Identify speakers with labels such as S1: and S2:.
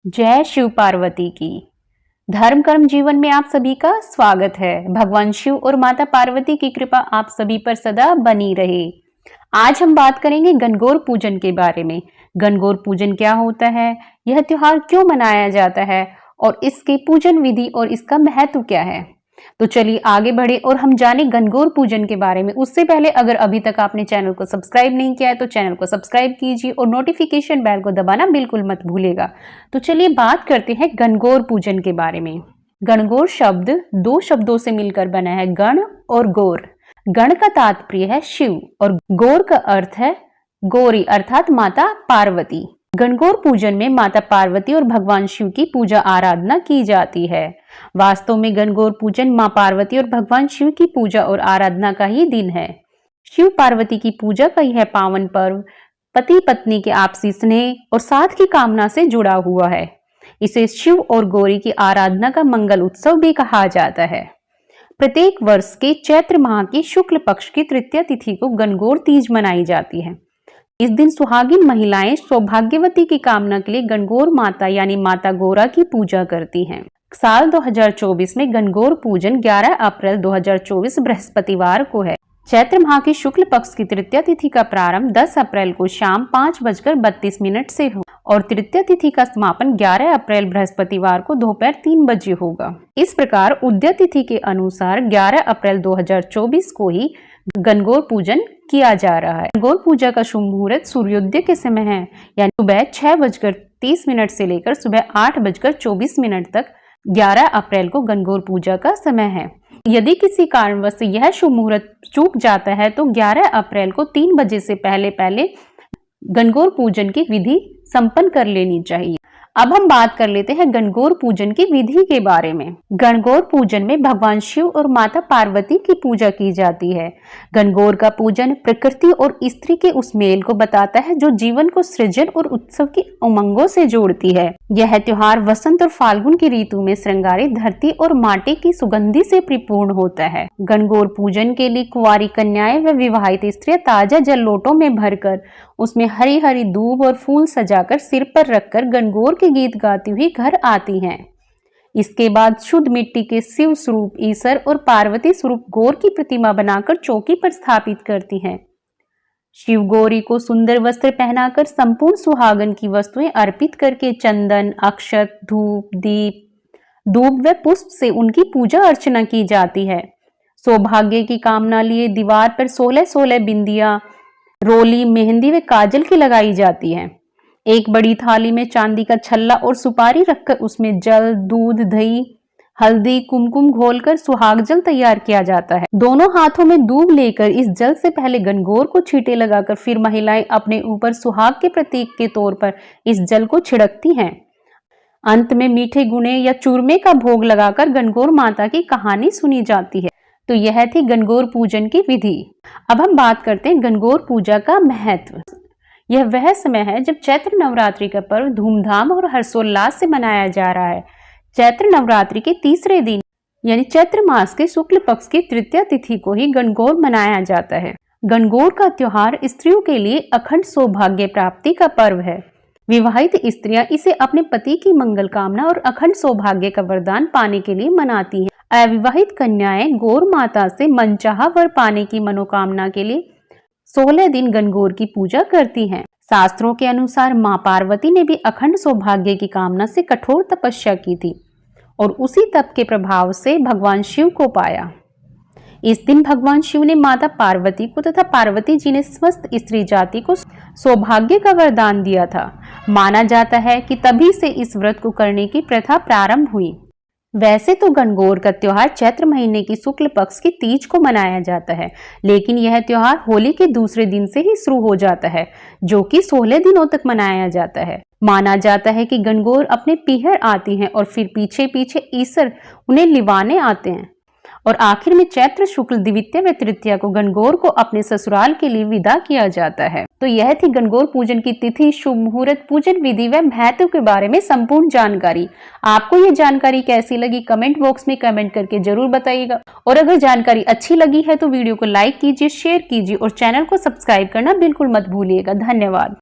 S1: जय शिव पार्वती की। धर्म कर्म जीवन में आप सभी का स्वागत है। भगवान शिव और माता पार्वती की कृपा आप सभी पर सदा बनी रहे। आज हम बात करेंगे गणगौर पूजन के बारे में। गणगौर पूजन क्या होता है, यह त्योहार क्यों मनाया जाता है और इसकी पूजन विधि और इसका महत्व क्या है। तो चलिए आगे बढ़े और हम जाने गणगौर पूजन के बारे में। उससे पहले अगर अभी तक आपने चैनल को सब्सक्राइब नहीं किया है तो चैनल को सब्सक्राइब कीजिए और नोटिफिकेशन बेल को दबाना बिल्कुल मत भूलिएगा। तो चलिए बात करते हैं गणगौर पूजन के बारे में। गणगौर शब्द दो शब्दों से मिलकर बना है, गण और गौर। गण का तात्पर्य है शिव और गौर का अर्थ है गौरी अर्थात माता पार्वती। गणगौर पूजन में माता पार्वती और भगवान शिव की पूजा आराधना की जाती है। वास्तव में गणगौर पूजन मां पार्वती और भगवान शिव की पूजा और आराधना का ही दिन है। शिव पार्वती की पूजा का यह पावन पर्व पति पत्नी के आपसी स्नेह और साथ की कामना से जुड़ा हुआ है। इसे शिव और गौरी की आराधना का मंगल उत्सव भी कहा जाता है। प्रत्येक वर्ष के चैत्र माह की शुक्ल पक्ष की तृतीया तिथि को गणगौर तीज मनाई जाती है। इस दिन सुहागिन महिलाएं सौभाग्यवती की कामना के लिए गणगौर माता यानी माता गौरा की पूजा करती हैं। साल 2024 में गणगौर पूजन 11 अप्रैल 2024 बृहस्पतिवार को है। चैत्र माह की शुक्ल पक्ष की तृतीया तिथि का प्रारंभ 10 अप्रैल को शाम 5:32 से हो और तृतीया तिथि का समापन 11 अप्रैल बृहस्पतिवार को दोपहर 3 बजे होगा। इस प्रकार उदय तिथि के अनुसार 11 अप्रैल 2024 को ही गणगौर पूजन किया जा रहा है। गणगौर पूजा का शुभ मुहूर्त सूर्योदय के समय है, यानी सुबह 6:30 से लेकर सुबह 8:24 तक 11 अप्रैल को गणगौर पूजा का समय है। यदि किसी कारणवश यह शुभ मुहूर्त चूक जाता है तो 11 अप्रैल को 3 बजे से पहले गणगौर पूजन की विधि संपन्न कर लेनी चाहिए। अब हम बात कर लेते हैं गणगौर पूजन की विधि के बारे में। गणगौर पूजन में भगवान शिव और माता पार्वती की पूजा की जाती है। गणगौर का पूजन प्रकृति और स्त्री के उस मेल को बताता है जो जीवन को सृजन और उत्सव की उमंगों से जोड़ती है। यह त्योहार वसंत और फाल्गुन की ऋतु में श्रृंगारित धरती और माटी की सुगंधि से परिपूर्ण होता है। गणगौर पूजन के लिए कुंवारी कन्याएं व विवाहित स्त्रियां ताजा जल लोटों में भरकर उसमें हरी हरी दूब और फूल सजाकर सिर पर रखकर गणगौर के गीत गाती हुई घर आती हैं। इसके बाद शुद्ध मिट्टी के शिव स्वरूप ईसर और पार्वती स्वरूप गौर की प्रतिमा बनाकर चौकी पर स्थापित करती हैं। शिव गौरी को सुंदर वस्त्र पहनाकर संपूर्ण सुहागन की वस्तुएं अर्पित करके चंदन, अक्षत, धूप, दीप, दूब व पुष्प से उनकी पूजा अर्चना की जाती है। सौभाग्य की कामना लिए दीवार पर 16 बिंदियां, रोली, मेहंदी व काजल की लगाई जाती है। एक बड़ी थाली में चांदी का छल्ला और सुपारी रखकर उसमें जल, दूध, दही, हल्दी, कुमकुम घोलकर सुहाग जल तैयार किया जाता है। दोनों हाथों में दूब लेकर इस जल से पहले गणगौर को छींटे लगाकर फिर महिलाएं अपने ऊपर सुहाग के प्रतीक के तौर पर इस जल को छिड़कती हैं। अंत में मीठे गुणे या चूरमे का भोग लगाकर गणगौर माता की कहानी सुनी जाती है। तो यह थी गणगौर पूजन की विधि। अब हम बात करते हैं गणगौर पूजा का महत्व। यह वह समय है जब चैत्र नवरात्रि का पर्व धूमधाम और हर्षोल्लास से मनाया जा रहा है। चैत्र नवरात्रि के तीसरे दिन यानी चैत्र मास के शुक्ल पक्ष की तृतीया तिथि को ही गणगौर मनाया जाता है। गणगौर का त्योहार स्त्रियों के लिए अखंड सौभाग्य प्राप्ति का पर्व है। विवाहित स्त्रियां इसे अपने पति की मंगल कामना और अखंड सौभाग्य का वरदान पाने के लिए मनाती हैं। अविवाहित कन्याएं गौर माता से मनचाहा वर पाने की मनोकामना के लिए 16 दिन गणगौर की पूजा करती हैं। शास्त्रों के अनुसार मां पार्वती ने भी अखंड सौभाग्य की कामना से कठोर तपस्या की थी और उसी तप के प्रभाव से भगवान शिव को पाया। इस दिन भगवान शिव ने माता पार्वती को तथा पार्वती जी ने समस्त स्त्री जाति को सौभाग्य का वरदान दिया था। माना जाता है कि तभी से इस व्रत को करने की प्रथा प्रारंभ हुई। वैसे तो गणगौर का त्योहार चैत्र महीने की शुक्ल पक्ष की तीज को मनाया जाता है, लेकिन यह त्योहार होली के दूसरे दिन से ही शुरू हो जाता है, जो कि 16 दिनों तक मनाया जाता है। माना जाता है कि गणगौर अपने पीहर आती हैं और फिर पीछे पीछे ईसर उन्हें लिवाने आते हैं और आखिर में चैत्र शुक्ल द्वितीया व तृतीया को गणगौर को अपने ससुराल के लिए विदा किया जाता है। तो यह थी गणगौर पूजन की तिथि, शुभ मुहूर्त, पूजन विधि व महत्व के बारे में संपूर्ण जानकारी। आपको ये जानकारी कैसी लगी कमेंट बॉक्स में कमेंट करके जरूर बताइएगा और अगर जानकारी अच्छी लगी है तो वीडियो को लाइक कीजिए, शेयर कीजिए और चैनल को सब्सक्राइब करना बिल्कुल मत भूलिएगा। धन्यवाद।